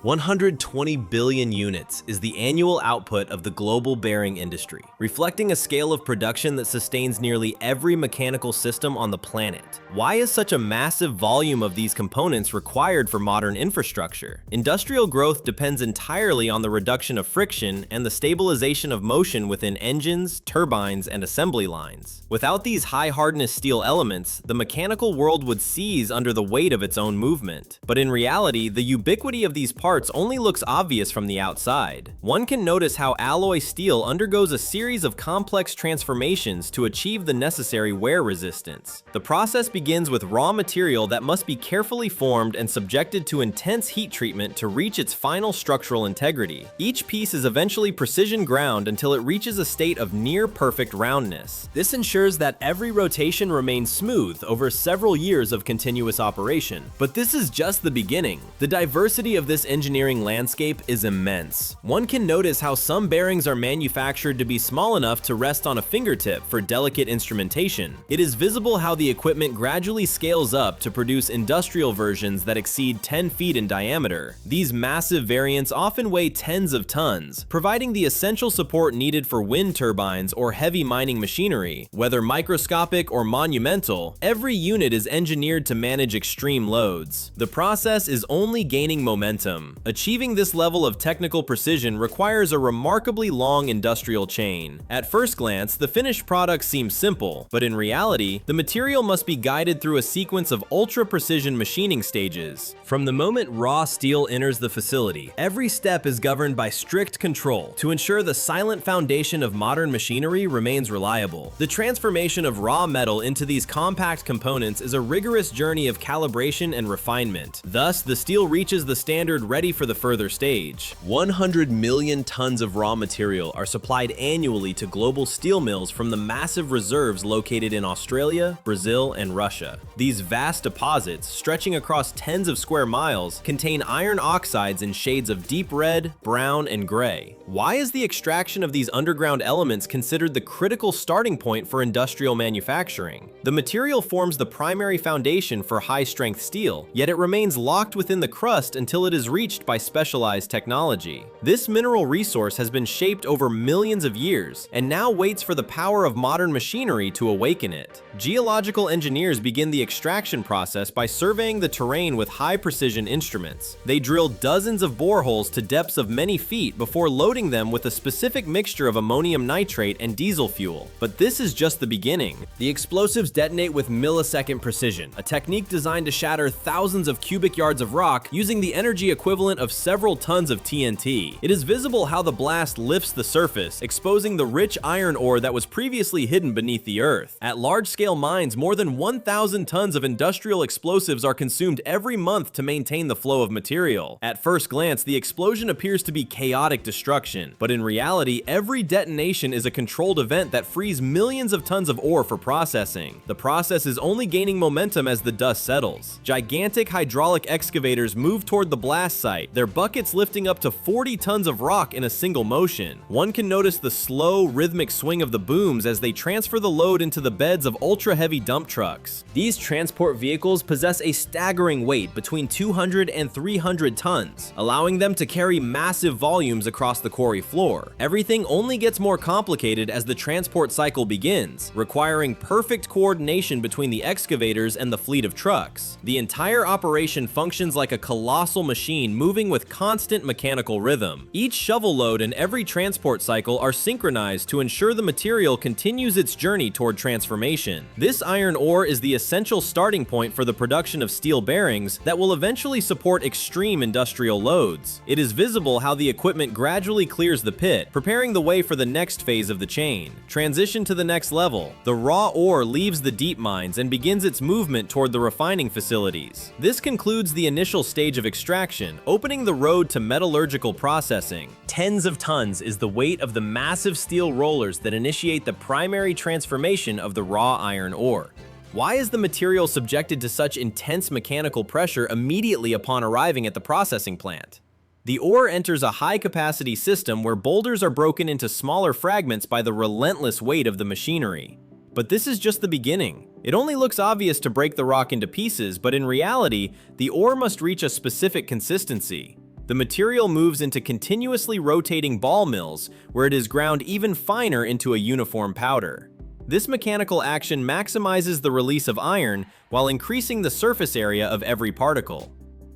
120 billion units is the annual output of the global bearing industry, reflecting a scale of production that sustains nearly every mechanical system on the planet. Why is such a massive volume of these components required for modern infrastructure? Industrial growth depends entirely on the reduction of friction and the stabilization of motion within engines, turbines, and assembly lines. Without these high-hardness steel elements, the mechanical world would seize under the weight of its own movement. But in reality, the ubiquity of these parts only looks obvious from the outside. One can notice how alloy steel undergoes a series of complex transformations to achieve the necessary wear resistance. The process begins with raw material that must be carefully formed and subjected to intense heat treatment to reach its final structural integrity. Each piece is eventually precision ground until it reaches a state of near-perfect roundness. This ensures that every rotation remains smooth over several years of continuous operation. But this is just the beginning. The diversity of this engineering landscape is immense. One can notice how some bearings are manufactured to be small enough to rest on a fingertip for delicate instrumentation. It is visible how the equipment gradually scales up to produce industrial versions that exceed 10 feet in diameter. These massive variants often weigh tens of tons, providing the essential support needed for wind turbines or heavy mining machinery. Whether microscopic or monumental, every unit is engineered to manage extreme loads. The process is only gaining momentum. Achieving this level of technical precision requires a remarkably long industrial chain. At first glance, the finished product seems simple, but in reality, the material must be guided through a sequence of ultra-precision machining stages. From the moment raw steel enters the facility, every step is governed by strict control to ensure the silent foundation of modern machinery remains reliable. The transformation of raw metal into these compact components is a rigorous journey of calibration and refinement. Thus, the steel reaches the standard ready for the further stage. 100 million tons of raw material are supplied annually to global steel mills from the massive reserves located in Australia, Brazil, and Russia. These vast deposits, stretching across tens of square miles, contain iron oxides in shades of deep red, brown, and gray. Why is the extraction of these underground elements considered the critical starting point for industrial manufacturing? The material forms the primary foundation for high-strength steel, yet it remains locked within the crust until it is reached by specialized technology. This mineral resource has been shaped over millions of years and now waits for the power of modern machinery to awaken it. Geological engineers begin the extraction process by surveying the terrain with high-precision instruments. They drill dozens of boreholes to depths of many feet before loading them with a specific mixture of ammonium nitrate and diesel fuel. But this is just the beginning. The explosives detonate with millisecond precision, a technique designed to shatter thousands of cubic yards of rock using the energy equivalent of several tons of TNT. It is visible how the blast lifts the surface, exposing the rich iron ore that was previously hidden beneath the earth. At large-scale mines, more than 1,000 tons of industrial explosives are consumed every month to maintain the flow of material. At first glance, the explosion appears to be chaotic destruction, but in reality, every detonation is a controlled event that frees millions of tons of ore for processing. The process is only gaining momentum as the dust settles. Gigantic hydraulic excavators move toward the blast site, their buckets lifting up to 40 tons of rock in a single motion. One can notice the slow, rhythmic swing of the booms as they transfer the load into the beds of ultra-heavy dump trucks. These transport vehicles possess a staggering weight between 200 and 300 tons, allowing them to carry massive volumes across the quarry floor. Everything only gets more complicated as the transport cycle begins, requiring perfect coordination between the excavators and the fleet of trucks. The entire operation functions like a colossal machine moving with constant mechanical rhythm. Each shovel load and every transport cycle are synchronized to ensure the material continues its journey toward transformation. This iron ore is the essential starting point for the production of steel bearings that will eventually support extreme industrial loads. It is visible how the equipment gradually clears the pit, preparing the way for the next phase of the chain. Transition to the next level. The raw ore leaves the deep mines and begins its movement toward the refining facilities. This concludes the initial stage of extraction, opening the road to metallurgical processing. Tens of tons is the weight of the massive steel rollers that initiate the primary transformation of the raw iron ore. Why is the material subjected to such intense mechanical pressure immediately upon arriving at the processing plant? The ore enters a high-capacity system where boulders are broken into smaller fragments by the relentless weight of the machinery. But this is just the beginning. It only looks obvious to break the rock into pieces, but in reality, the ore must reach a specific consistency. The material moves into continuously rotating ball mills, where it is ground even finer into a uniform powder. This mechanical action maximizes the release of iron while increasing the surface area of every particle.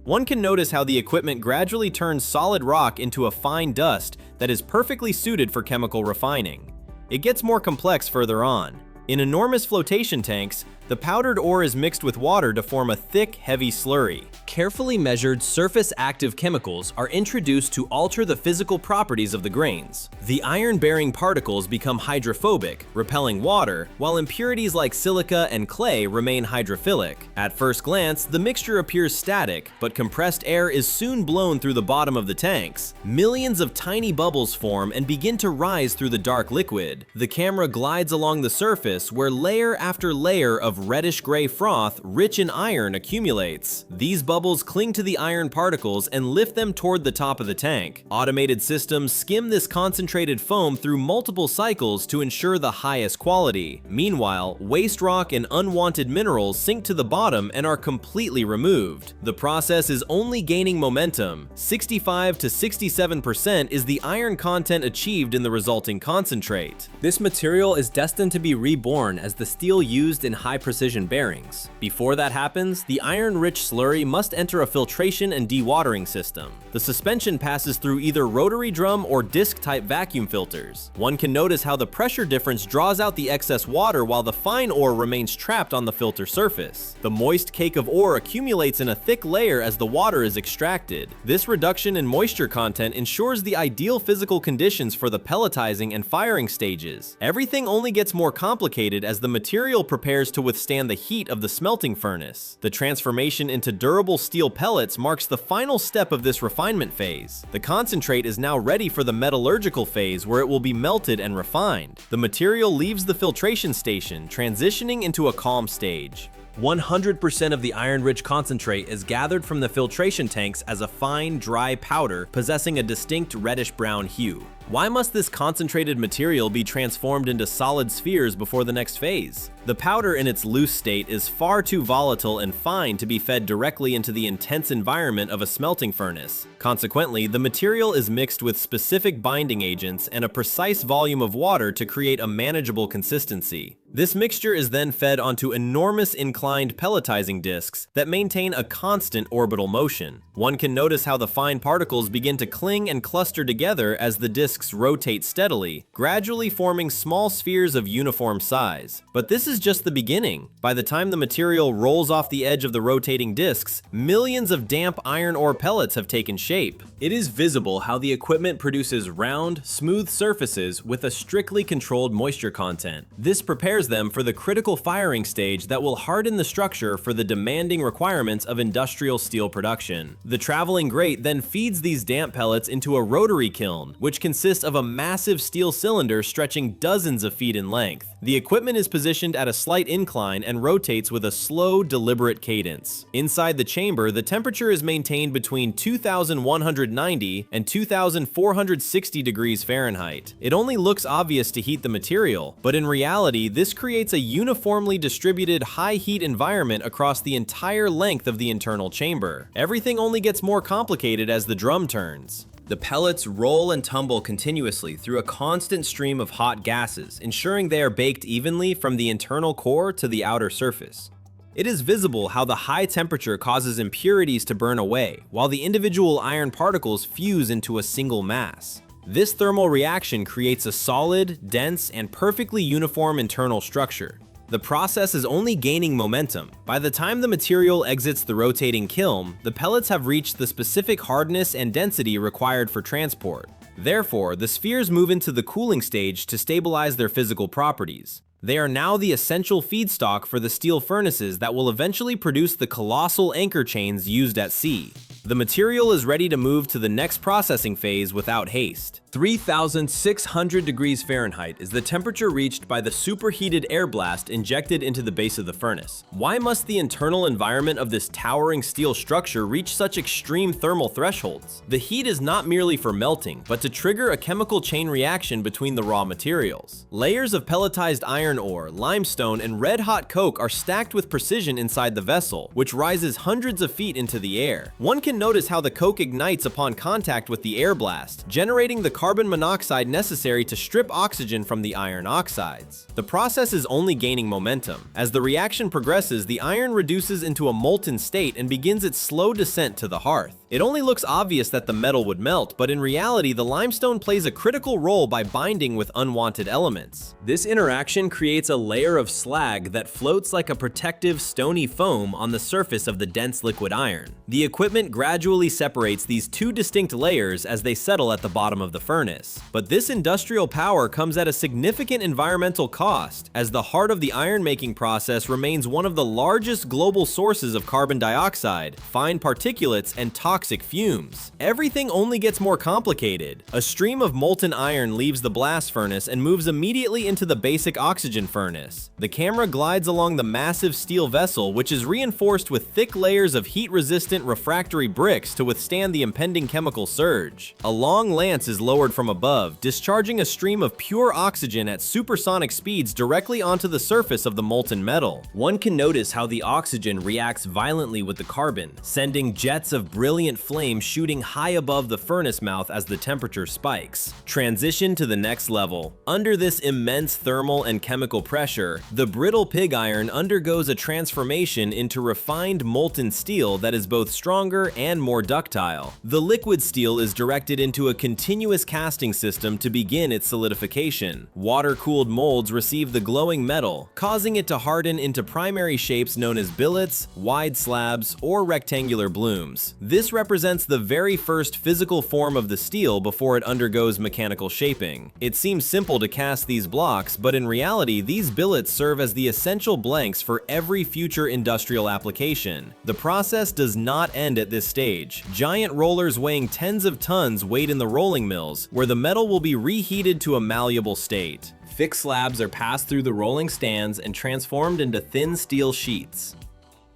One can notice how the equipment gradually turns solid rock into a fine dust that is perfectly suited for chemical refining. It gets more complex further on. In enormous flotation tanks, the powdered ore is mixed with water to form a thick, heavy slurry. Carefully measured surface-active chemicals are introduced to alter the physical properties of the grains. The iron-bearing particles become hydrophobic, repelling water, while impurities like silica and clay remain hydrophilic. At first glance, the mixture appears static, but compressed air is soon blown through the bottom of the tanks. Millions of tiny bubbles form and begin to rise through the dark liquid. The camera glides along the surface, where layer after layer of reddish-gray froth rich in iron accumulates. These bubbles cling to the iron particles and lift them toward the top of the tank. Automated systems skim this concentrated foam through multiple cycles to ensure the highest quality. Meanwhile, waste rock and unwanted minerals sink to the bottom and are completely removed. The process is only gaining momentum. 65 to 67% is the iron content achieved in the resulting concentrate. This material is destined to be reborn as the steel used in high-precision bearings. Before that happens, the iron-rich slurry must enter a filtration and dewatering system. The suspension passes through either rotary drum or disc-type vacuum filters. One can notice how the pressure difference draws out the excess water while the fine ore remains trapped on the filter surface. The moist cake of ore accumulates in a thick layer as the water is extracted. This reduction in moisture content ensures the ideal physical conditions for the pelletizing and firing stages. Everything only gets more complicated as the material prepares to withstand the heat of the smelting furnace. The transformation into durable steel pellets marks the final step of this refinement phase. The concentrate is now ready for the metallurgical phase, where it will be melted and refined. The material leaves the filtration station, transitioning into a calm stage. 100% of the iron-rich concentrate is gathered from the filtration tanks as a fine, dry powder possessing a distinct reddish-brown hue. Why must this concentrated material be transformed into solid spheres before the next phase? The powder in its loose state is far too volatile and fine to be fed directly into the intense environment of a smelting furnace. Consequently, the material is mixed with specific binding agents and a precise volume of water to create a manageable consistency. This mixture is then fed onto enormous inclined pelletizing discs that maintain a constant orbital motion. One can notice how the fine particles begin to cling and cluster together as the discs rotate steadily, gradually forming small spheres of uniform size. But this is just the beginning. By the time the material rolls off the edge of the rotating discs, millions of damp iron ore pellets have taken shape. It is visible how the equipment produces round, smooth surfaces with a strictly controlled moisture content. This prepares them for the critical firing stage that will harden the structure for the demanding requirements of industrial steel production. The traveling grate then feeds these damp pellets into a rotary kiln, which consists of a massive steel cylinder stretching dozens of feet in length. The equipment is positioned at a slight incline and rotates with a slow, deliberate cadence. Inside the chamber, the temperature is maintained between 2,190 and 2,460 degrees Fahrenheit. It only looks obvious to heat the material, but in reality, this creates a uniformly distributed high-heat environment across the entire length of the internal chamber. Everything only gets more complicated as the drum turns. The pellets roll and tumble continuously through a constant stream of hot gases, ensuring they are baked evenly from the internal core to the outer surface. It is visible how the high temperature causes impurities to burn away, while the individual iron particles fuse into a single mass. This thermal reaction creates a solid, dense, and perfectly uniform internal structure. The process is only gaining momentum. By the time the material exits the rotating kiln, the pellets have reached the specific hardness and density required for transport. Therefore, the spheres move into the cooling stage to stabilize their physical properties. They are now the essential feedstock for the steel furnaces that will eventually produce the colossal anchor chains used at sea. The material is ready to move to the next processing phase without haste. 3,600 degrees Fahrenheit is the temperature reached by the superheated air blast injected into the base of the furnace. Why must the internal environment of this towering steel structure reach such extreme thermal thresholds? The heat is not merely for melting, but to trigger a chemical chain reaction between the raw materials. Layers of pelletized iron ore, limestone, and red-hot coke are stacked with precision inside the vessel, which rises hundreds of feet into the air. One can can notice how the coke ignites upon contact with the air blast, generating the carbon monoxide necessary to strip oxygen from the iron oxides. The process is only gaining momentum. As the reaction progresses, the iron reduces into a molten state and begins its slow descent to the hearth. It only looks obvious that the metal would melt, but in reality, the limestone plays a critical role by binding with unwanted elements. This interaction creates a layer of slag that floats like a protective, stony foam on the surface of the dense liquid iron. The equipment gradually separates these two distinct layers as they settle at the bottom of the furnace. But this industrial power comes at a significant environmental cost, as the heart of the iron-making process remains one of the largest global sources of carbon dioxide, fine particulates, and toxic fumes. Everything only gets more complicated. A stream of molten iron leaves the blast furnace and moves immediately into the basic oxygen furnace. The camera glides along the massive steel vessel, which is reinforced with thick layers of heat-resistant refractory bricks to withstand the impending chemical surge. A long lance is lowered from above, discharging a stream of pure oxygen at supersonic speeds directly onto the surface of the molten metal. One can notice how the oxygen reacts violently with the carbon, sending jets of brilliant flame shooting high above the furnace mouth as the temperature spikes. Transition to the next level. Under this immense thermal and chemical pressure, the brittle pig iron undergoes a transformation into refined molten steel that is both stronger and more ductile. The liquid steel is directed into a continuous casting system to begin its solidification. Water-cooled molds receive the glowing metal, causing it to harden into primary shapes known as billets, wide slabs, or rectangular blooms. This represents the very first physical form of the steel before it undergoes mechanical shaping. It seems simple to cast these blocks, but in reality, these billets serve as the essential blanks for every future industrial application. The process does not end at this stage. Giant rollers weighing tens of tons wait in the rolling mills, where the metal will be reheated to a malleable state. Thick slabs are passed through the rolling stands and transformed into thin steel sheets.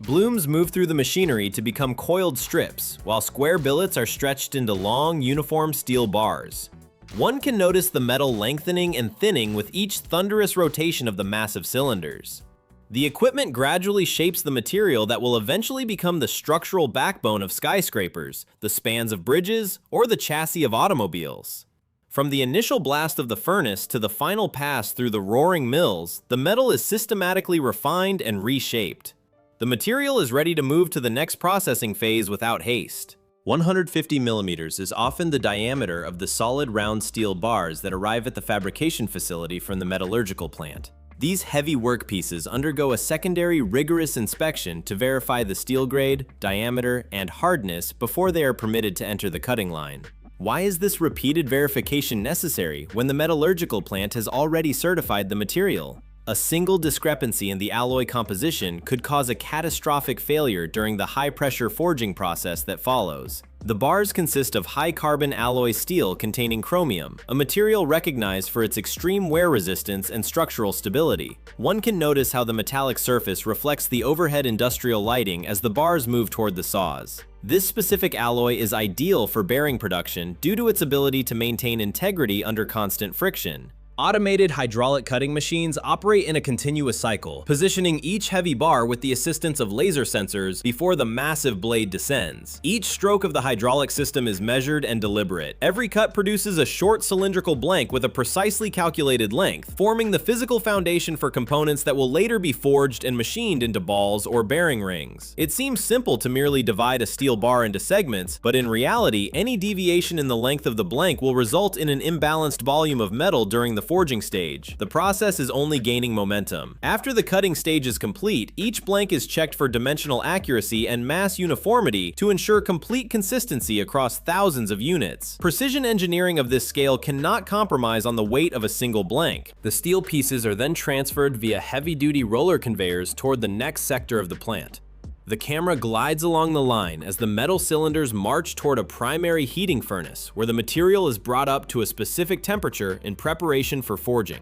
Blooms move through the machinery to become coiled strips, while square billets are stretched into long, uniform steel bars. One can notice the metal lengthening and thinning with each thunderous rotation of the massive cylinders. The equipment gradually shapes the material that will eventually become the structural backbone of skyscrapers, the spans of bridges, or the chassis of automobiles. From the initial blast of the furnace to the final pass through the roaring mills, the metal is systematically refined and reshaped. The material is ready to move to the next processing phase without haste. 150 millimeters is often the diameter of the solid round steel bars that arrive at the fabrication facility from the metallurgical plant. These heavy workpieces undergo a secondary rigorous inspection to verify the steel grade, diameter, and hardness before they are permitted to enter the cutting line. Why is this repeated verification necessary when the metallurgical plant has already certified the material? A single discrepancy in the alloy composition could cause a catastrophic failure during the high-pressure forging process that follows. The bars consist of high-carbon alloy steel containing chromium, a material recognized for its extreme wear resistance and structural stability. One can notice how the metallic surface reflects the overhead industrial lighting as the bars move toward the saws. This specific alloy is ideal for bearing production due to its ability to maintain integrity under constant friction. Automated hydraulic cutting machines operate in a continuous cycle, positioning each heavy bar with the assistance of laser sensors before the massive blade descends. Each stroke of the hydraulic system is measured and deliberate. Every cut produces a short cylindrical blank with a precisely calculated length, forming the physical foundation for components that will later be forged and machined into balls or bearing rings. It seems simple to merely divide a steel bar into segments, but in reality, any deviation in the length of the blank will result in an imbalanced volume of metal during the forging stage. The process is only gaining momentum. After the cutting stage is complete, each blank is checked for dimensional accuracy and mass uniformity to ensure complete consistency across thousands of units. Precision engineering of this scale cannot compromise on the weight of a single blank. The steel pieces are then transferred via heavy-duty roller conveyors toward the next sector of the plant. The camera glides along the line as the metal cylinders march toward a primary heating furnace, where the material is brought up to a specific temperature in preparation for forging.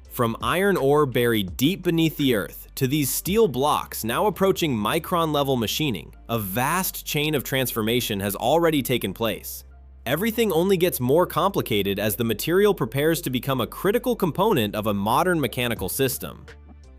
From iron ore buried deep beneath the earth to these steel blocks now approaching micron-level machining, a vast chain of transformation has already taken place. Everything only gets more complicated as the material prepares to become a critical component of a modern mechanical system.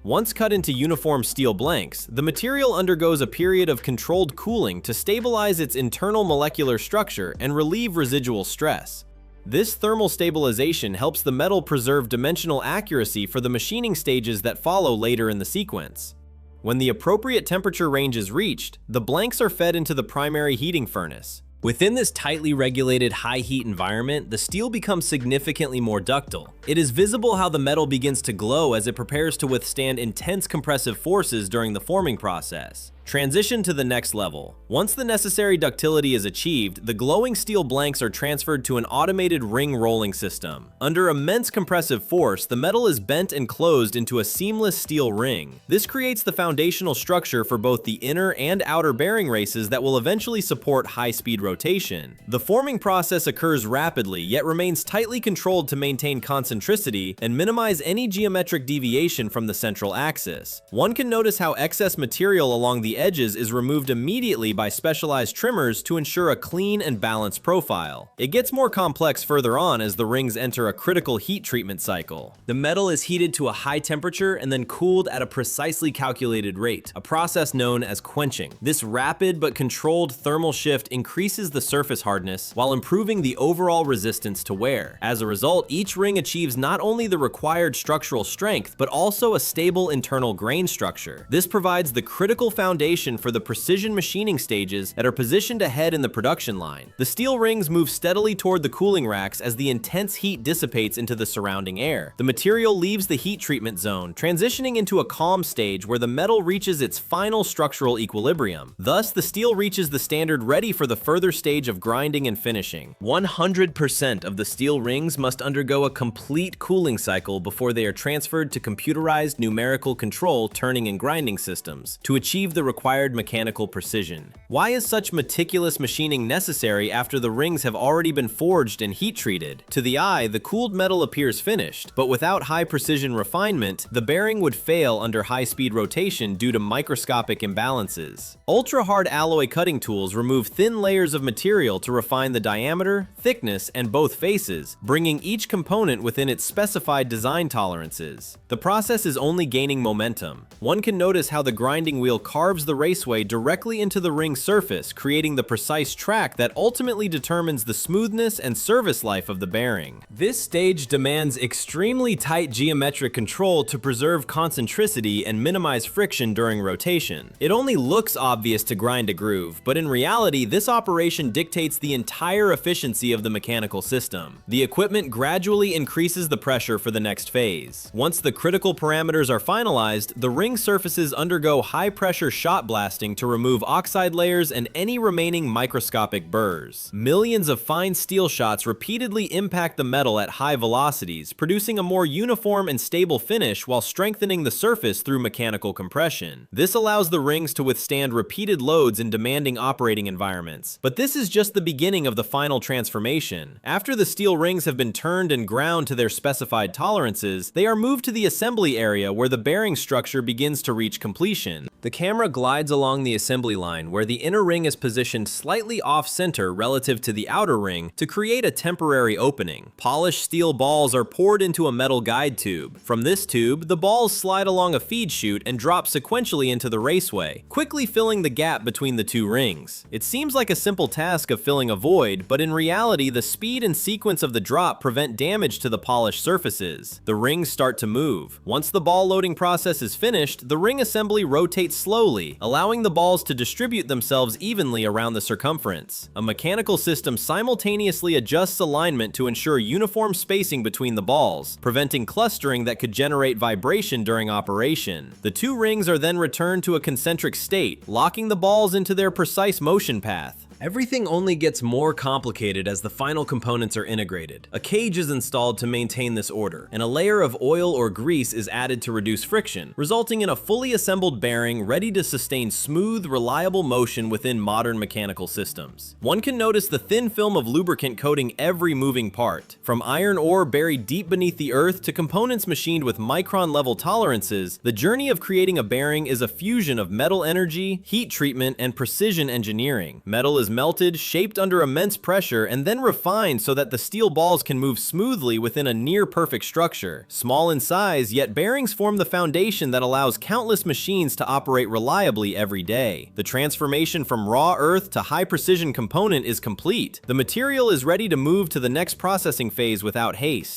Once cut into uniform steel blanks, the material undergoes a period of controlled cooling to stabilize its internal molecular structure and relieve residual stress. This thermal stabilization helps the metal preserve dimensional accuracy for the machining stages that follow later in the sequence. When the appropriate temperature range is reached, the blanks are fed into the primary heating furnace. Within this tightly regulated high-heat environment, the steel becomes significantly more ductile. It is visible how the metal begins to glow as it prepares to withstand intense compressive forces during the forming process. Transition to the next level. Once the necessary ductility is achieved, the glowing steel blanks are transferred to an automated ring rolling system. Under immense compressive force, the metal is bent and closed into a seamless steel ring. This creates the foundational structure for both the inner and outer bearing races that will eventually support high-speed rotation. The forming process occurs rapidly, yet remains tightly controlled to maintain concentricity and minimize any geometric deviation from the central axis. One can notice how excess material along the edges is removed immediately by specialized trimmers to ensure a clean and balanced profile. It gets more complex further on as the rings enter a critical heat treatment cycle. The metal is heated to a high temperature and then cooled at a precisely calculated rate, a process known as quenching. This rapid but controlled thermal shift increases the surface hardness while improving the overall resistance to wear. As a result, each ring achieves not only the required structural strength, but also a stable internal grain structure. This provides the critical foundation for the precision machining stages that are positioned ahead in the production line. The steel rings move steadily toward the cooling racks as the intense heat dissipates into the surrounding air. The material leaves the heat treatment zone, transitioning into a calm stage where the metal reaches its final structural equilibrium. Thus, the steel reaches the standard ready for the further stage of grinding and finishing. 100% of the steel rings must undergo a complete cooling cycle before they are transferred to computerized numerical control turning and grinding systems to achieve the required mechanical precision. Why is such meticulous machining necessary after the rings have already been forged and heat treated? To the eye, the cooled metal appears finished, but without high precision refinement, the bearing would fail under high-speed rotation due to microscopic imbalances. Ultra-hard alloy cutting tools remove thin layers of material to refine the diameter, thickness, and both faces, bringing each component within its specified design tolerances. The process is only gaining momentum. One can notice how the grinding wheel carves the raceway directly into the ring surface, creating the precise track that ultimately determines the smoothness and service life of the bearing. This stage demands extremely tight geometric control to preserve concentricity and minimize friction during rotation. It only looks obvious to grind a groove, but in reality, this operation dictates the entire efficiency of the mechanical system. The equipment gradually increases the pressure for the next phase. Once the critical parameters are finalized, the ring surfaces undergo high-pressure shot blasting to remove oxide layers and any remaining microscopic burrs. Millions of fine steel shots repeatedly impact the metal at high velocities, producing a more uniform and stable finish while strengthening the surface through mechanical compression. This allows the rings to withstand repeated loads in demanding operating environments. But this is just the beginning of the final transformation. After the steel rings have been turned and ground to their specified tolerances, they are moved to the assembly area where the bearing structure begins to reach completion. The camera glides along the assembly line where the inner ring is positioned slightly off-center relative to the outer ring to create a temporary opening. Polished steel balls are poured into a metal guide tube. From this tube, the balls slide along a feed chute and drop sequentially into the raceway, quickly filling the gap between the two rings. It seems like a simple task of filling a void, but in reality, the speed and sequence of the drop prevent damage to the polished surfaces. The rings start to move. Once the ball loading process is finished, the ring assembly rotates slowly, allowing the balls to distribute themselves evenly around the circumference. A mechanical system simultaneously adjusts alignment to ensure uniform spacing between the balls, preventing clustering that could generate vibration during operation. The two rings are then returned to a concentric state, locking the balls into their precise motion path. Everything only gets more complicated as the final components are integrated. A cage is installed to maintain this order, and a layer of oil or grease is added to reduce friction, resulting in a fully assembled bearing ready to sustain smooth, reliable motion within modern mechanical systems. One can notice the thin film of lubricant coating every moving part. From iron ore buried deep beneath the earth to components machined with micron-level tolerances, the journey of creating a bearing is a fusion of metal energy, heat treatment, and precision engineering. Metal is melted, shaped under immense pressure, and then refined so that the steel balls can move smoothly within a near-perfect structure. Small in size, yet bearings form the foundation that allows countless machines to operate reliably every day. The transformation from raw earth to high-precision component is complete. The material is ready to move to the next processing phase without haste.